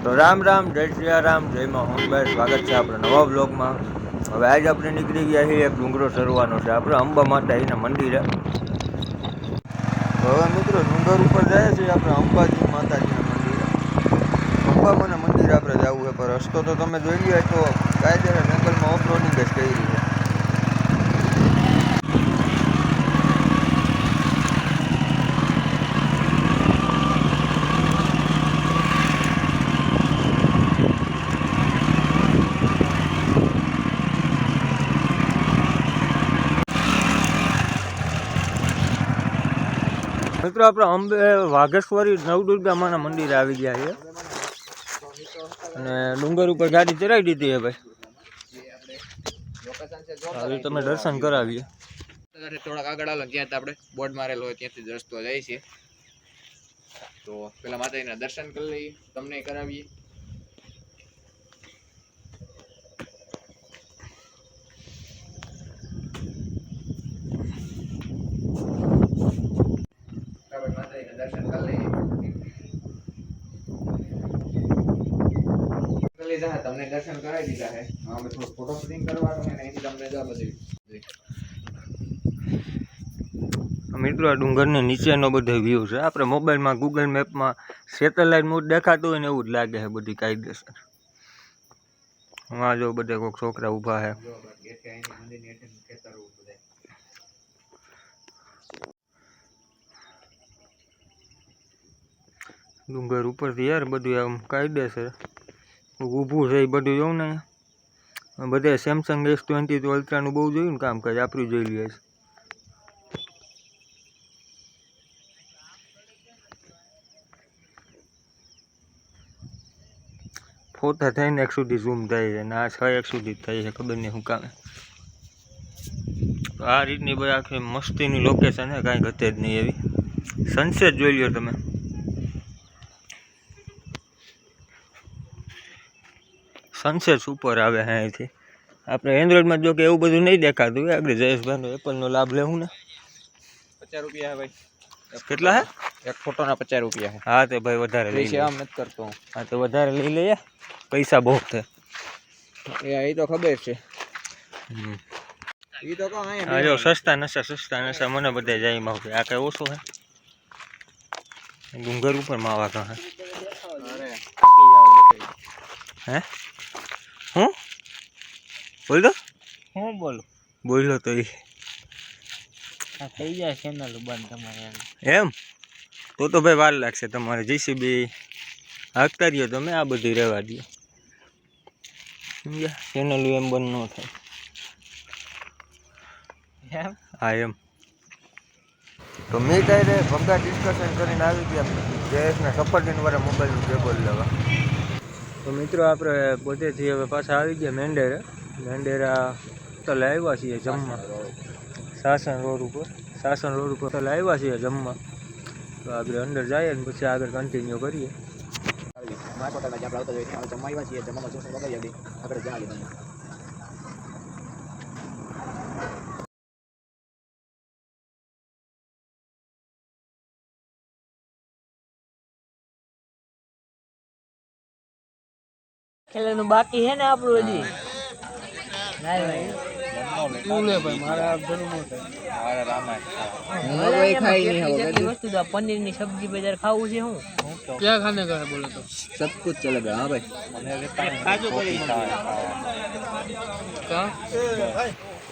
તો રામ રામ, જય સિયારામ, જય માં હોનભાઈ, સ્વાગત છે આપણે નવા બ્લોગમાં। હવે આજે આપણે નીકળી ગયા છીએ એક ડુંગરો ચરવાનો છે આપણે અંબા માતાજીના મંદિરે। હવે મિત્રો ડુંગર ઉપર જાય છે આપણે અંબાજી માતાજીના મંદિરે। અંબામાના મંદિરે આપણે જવું છે, પણ રસ્તો તો તમે જોઈ લ્યો તો કાયદેસર જંગલમાં ઓફરોડિંગ જ કરી છે। મિત્રો આપણે અંબે વાઘેશ્વરી નવદુર્ગા માના મંદિરે આવી ગયા છે અને ડુંગર ઉપર ગાડી ચડાવી દીધી છે ભાઈ। હવે તમે દર્શન કરાવીએ। થોડાક આગળ આવો ત્યાં આપણે બોર્ડ મારેલો હોય ત્યાંથી રસ્તો જાય છે, તો પેલા માતાજીના દર્શન કરી લઈએ, તમને કરાવીએ। દર્શન કરી લઈએ, તમને દર્શન કરાવી દીધા છે। અમે થોડું ફોટો શૂટિંગ કરવાનું છે ને એથી તમને જો બધી મિત્રો આ ડુંગરની નીચેનો બધો વ્યૂ છે। આપણે મોબાઈલમાં ગૂગલ મેપમાં સેટેલાઇટ મોડ દેખાતું હોય ને એવું જ લાગે છે બધી કાયદેસર। હા જો બધા કોઈક છોકરા ઊભા છે। ડુંગર ઉપરથી યાર બધું આમ કાયદેસર ઊભું છે એ બધું જોઉં ને। બધે સેમસંગ S22 અલ્ટ્રાનું બહુ જોયું ને કામકાજ, આપણું જોઈ લઈએ છે। ફોટા થઈને 1 સુધી ઝૂમ થાય છે ને આ 6x સુધી થાય છે, ખબર નહીં શું કામે। આ રીતની ભાઈ આખી મસ્તીની લોકેશન છે, કાંઈ ઘટે જ નહીં એવી। સનસેટ જોઈ લ્યો તમે, સનસેટ સુપર આવે છે અહીંથી। આપણે એન્ડ્રોઈડમાં જો કે એવું બધું નહીં દેખાતું હોય। આપણે જયેશભાઈનો એપલનો લાભ લેવું ને। 50 રૂપિયા ભાઈ, કેટલા હે? એક ફોટોના 50 રૂપિયા છે। હા તો ભાઈ વધારે લઈ લે, આમ નથી કરતો। હા તો વધારે લઈ લઈએ, પૈસા બહુ છે એ તો ખબર છે। એ તો કહો હા જો સસ્તા નશા મને બધા જાય માં આ કઈ ઓછું હે। ડુંગર ઉપર માવા કહે હે હું બોલ દો, હું બોલો તો એ થઈ જાય ચેનલ બંધ તમારે એમ। તો ભાઈ વાર લાગશે તમારે, JCB હાંકતા રહ્યો તમે, આ બધી રહેવા દો સમજ્યા। ચેનલ એમ બંધ ન થાય એમ। હા એમ। તો મેં ત્યારે ભંગા ડિસ્કશન કરીને આવી ગયા જયેશના સફરજનવાળા મોબાઈલનું કેબલ લેવા। તો મિત્રો આપણે પોતેથી હવે પાછા આવી ગયા મેંડેરા તલે આવ્યા છીએ જમવા, સાસણ રોડ ઉપર તલે આવ્યા છીએ જમવા। તો આપણે અંદર જઈએ ને પછી આગળ કન્ટિન્યુ કરીએ। ખેલેનું બાકી છે ને આપણું હજી પનીર ની સબ્જી બજાર ખાવું છે। હું ક્યાં ખાને કા બોલો તો सब कुछ चलेगा। हाँ भाई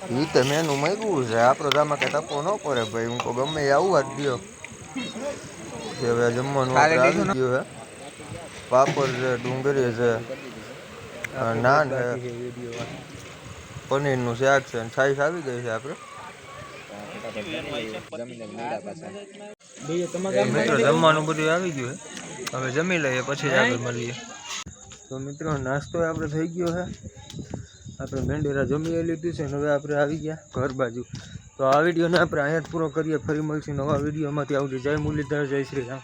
એ તો મેનુ મળ્યું છે, આપણો દામાં કઈ ટપો ન પડે ભાઈ। હું તો ગમે એ આવવા જ દો। હવે જમવાનું આવી ગયું છે, પાપડ છે, ડુંગળી છે, નાન છે, પનીરનું શાક છે, છાશ આવી ગઈ છે આપણે। મિત્રો જમવાનું બધું આવી ગયું છે, હવે જમી લઈએ પછી આગળ મળીએ। તો મિત્રો નાસ્તો આપણે થઈ ગયો છે, આપણે મેંડેરા જમી લીધું છે ને હવે આપણે આવી ગયા ઘર બાજુ। તો આ વિડીયોને આપણે અહીંયા જ પૂરો કરીએ, ફરી મળશું નવા વિડીયોમાં। ત્યાં સુધી જય મુરલીધર, જય શ્રી રામ।